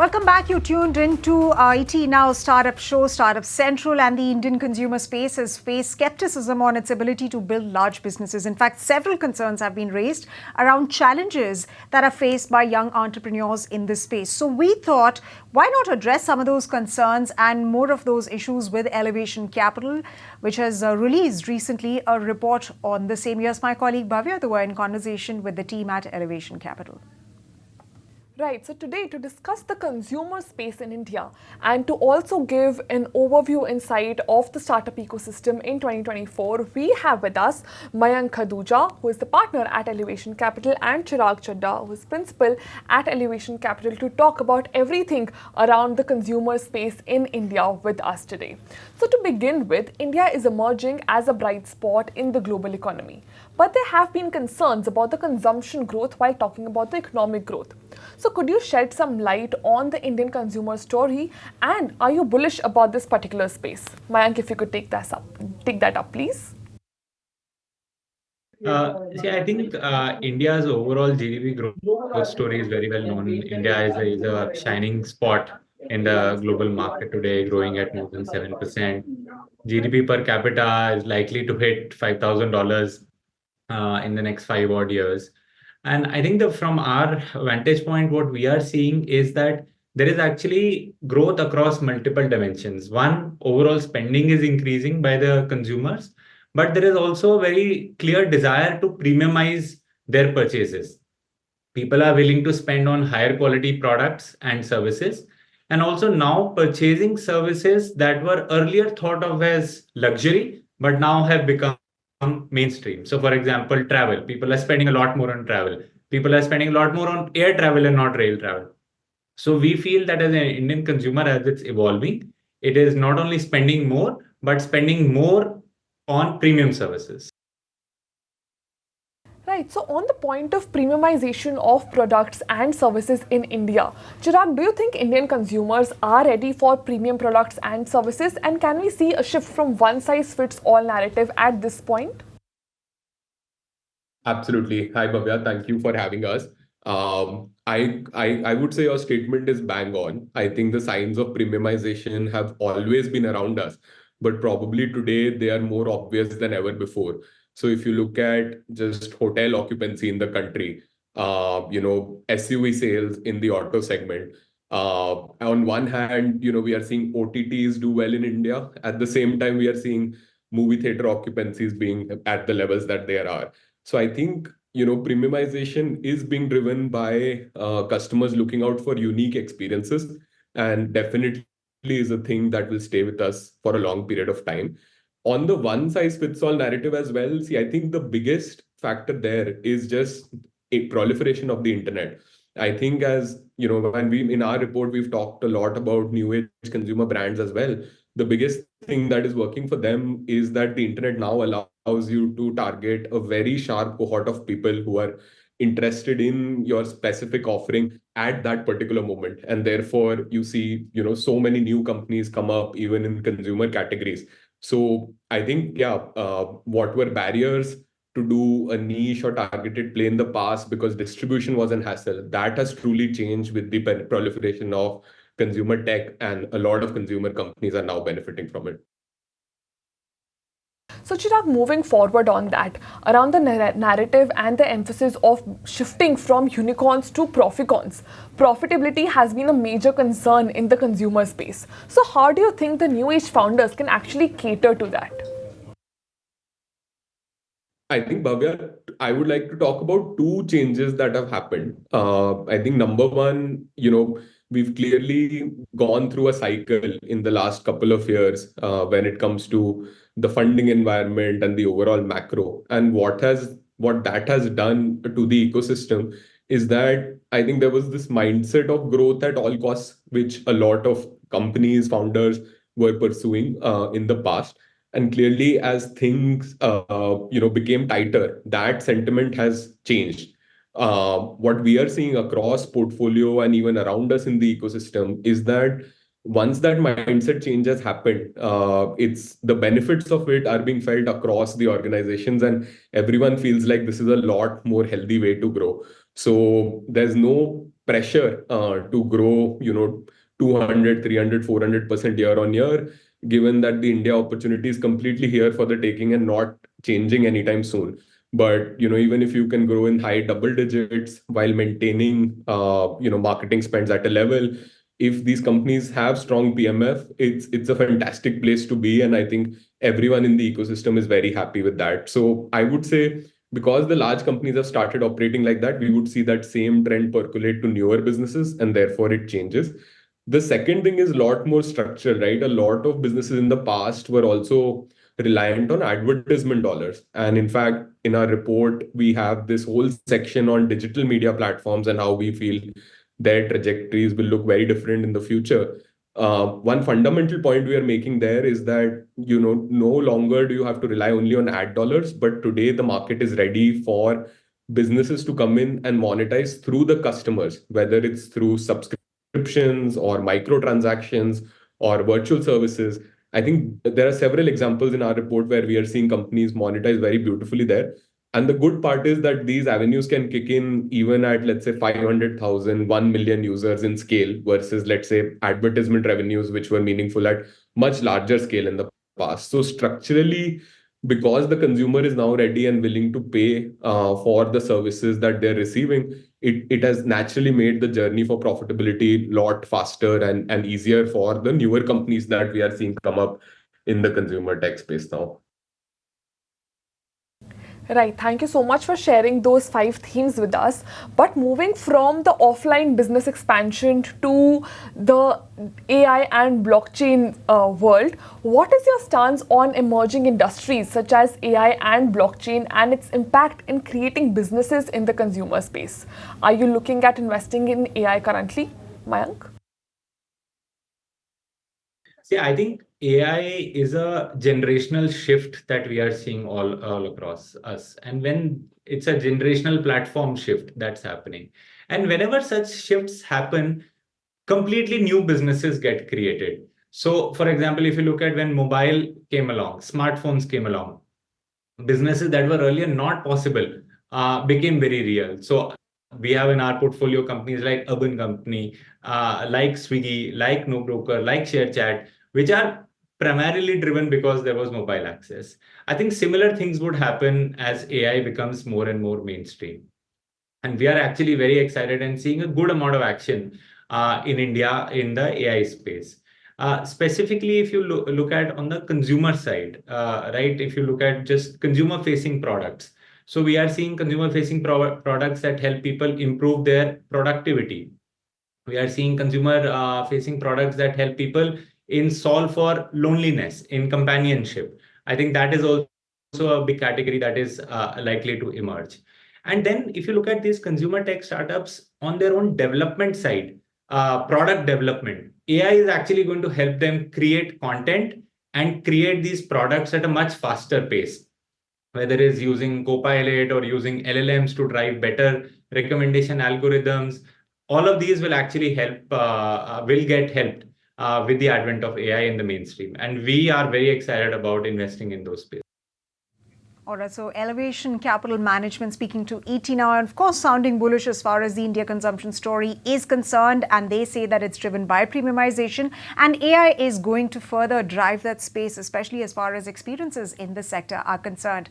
Welcome back. You tuned into IT Now Startup Show, Startup Central, and the Indian consumer space has faced skepticism on its ability to build large businesses. In fact, several concerns have been raised around challenges that are faced by young entrepreneurs in this space. So we thought, why not address some of those concerns and more of those issues with Elevation Capital, which has released recently a report on the same. Yes, my colleague Bhavya, they were in conversation with the team at Elevation Capital. Right, so today to discuss the consumer space in India and to also give an overview insight of the startup ecosystem in 2024, we have with us Mayank Khanduja, who is the partner at Elevation Capital, and CHIRAG CHADHA, who is principal at Elevation Capital, to talk about everything around the consumer space in India with us today. So to begin with, India is emerging as a bright spot in the global economy. But there have been concerns about the consumption growth while talking about the economic growth. So could you shed some light on the Indian consumer story, and are you bullish about this particular space? Mayank, if you could take that up, please. I think India's overall GDP growth story is very well known. India is a shining spot in the global market today, growing at more than 7%. GDP per capita is likely to hit $5,000 in the next 5 odd years. And I think from our vantage point, what we are seeing is that there is actually growth across multiple dimensions. One, overall spending is increasing by the consumers, but there is also a very clear desire to premiumize their purchases. People are willing to spend on higher quality products and services, and also now purchasing services that were earlier thought of as luxury, but now have become mainstream. So for example, travel. People are spending a lot more on travel. People are spending a lot more on air travel and not rail travel. So we feel that as an Indian consumer, as it's evolving, it is not only spending more, but spending more on premium services. Right, so on the point of premiumization of products and services in India, Chirag, do you think Indian consumers are ready for premium products and services, and can we see a shift from one size fits all narrative at this point? Absolutely. Hi, Bhavya. Thank you for having us. I would say your statement is bang on. I think the signs of premiumization have always been around us, but probably today they are more obvious than ever before. So if you look at just hotel occupancy in the country, SUV sales in the auto segment, on one hand, we are seeing OTTs do well in India. At the same time, we are seeing movie theater occupancies being at the levels that they are. So I think, premiumization is being driven by customers looking out for unique experiences, and definitely is a thing that will stay with us for a long period of time. On the one size fits all narrative as well, see, I think the biggest factor there is just a proliferation of the internet. I think, as when we in our report, we've talked a lot about new age consumer brands as well. The biggest thing that is working for them is that the internet now allows you to target a very sharp cohort of people who are interested in your specific offering at that particular moment. And therefore, you see, so many new companies come up even in consumer categories. So I think, what were barriers to do a niche or targeted play in the past because distribution was an hassle, that has truly changed with the proliferation of consumer tech, and a lot of consumer companies are now benefiting from it. So Chirag, moving forward on that, around the narrative and the emphasis of shifting from unicorns to proficons, profitability has been a major concern in the consumer space. So how do you think the new age founders can actually cater to that? I think, Bhavya, I would like to talk about two changes that have happened. I think number one, we've clearly gone through a cycle in the last couple of years when it comes to the funding environment and the overall macro. And what that has done to the ecosystem is that I think there was this mindset of growth at all costs, which a lot of companies, founders were pursuing in the past. And clearly, as things became tighter, that sentiment has changed. What we are seeing across portfolio and even around us in the ecosystem is that once that mindset change has happened, it's the benefits of it are being felt across the organizations, and everyone feels like this is a lot more healthy way to grow. So there's no pressure to grow, 200, 300, 400% year on year, given that the India opportunity is completely here for the taking and not changing anytime soon. But even if you can grow in high double digits while maintaining marketing spends at a level, if these companies have strong PMF, it's a fantastic place to be, and I think everyone in the ecosystem is very happy with that. So I would say, because the large companies have started operating like that, we would see that same trend percolate to newer businesses, and therefore it changes. The second thing is a lot more structural, right? A lot of businesses in the past were also reliant on advertisement dollars. And in fact, in our report, we have this whole section on digital media platforms and how we feel their trajectories will look very different in the future. One fundamental point we are making there is that no longer do you have to rely only on ad dollars, but today the market is ready for businesses to come in and monetize through the customers, whether it's through subscriptions or microtransactions or virtual services. I think there are several examples in our report where we are seeing companies monetize very beautifully there. And the good part is that these avenues can kick in even at, let's say, 500,000, 1 million users in scale versus, let's say, advertisement revenues, which were meaningful at much larger scale in the past. So structurally, because the consumer is now ready and willing to pay for the services that they're receiving, it has naturally made the journey for profitability a lot faster and easier for the newer companies that we are seeing come up in the consumer tech space now. Right, thank you so much for sharing those 5 themes with us. But moving from the offline business expansion to the AI and blockchain world, what is your stance on emerging industries such as AI and blockchain and its impact in creating businesses in the consumer space? Are you looking at investing in AI currently, Mayank? See, I think AI is a generational shift that we are seeing all across us. And when it's a generational platform shift that's happening. And whenever such shifts happen, completely new businesses get created. So, for example, if you look at when mobile came along, smartphones came along, businesses that were earlier not possible became very real. So we have in our portfolio companies like Urban Company, like Swiggy, like No Broker, like ShareChat, which are primarily driven because there was mobile access. I think similar things would happen as AI becomes more and more mainstream. And we are actually very excited and seeing a good amount of action in India in the AI space. Specifically, if you look at on the consumer side, right, if you look at just consumer facing products. So we are seeing consumer facing products that help people improve their productivity. We are seeing consumer facing products that help people in solve for loneliness, in companionship. I think that is also a big category that is likely to emerge. And then if you look at these consumer tech startups on their own development side, product development, AI is actually going to help them create content and create these products at a much faster pace, whether it's using Copilot or using LLMs to drive better recommendation algorithms. All of these will actually will get helped with the advent of AI in the mainstream. And we are very excited about investing in those spaces. All right, so Elevation Capital Management speaking to ET now, and of course sounding bullish as far as the India consumption story is concerned, and they say that it's driven by premiumization, and AI is going to further drive that space, especially as far as experiences in the sector are concerned.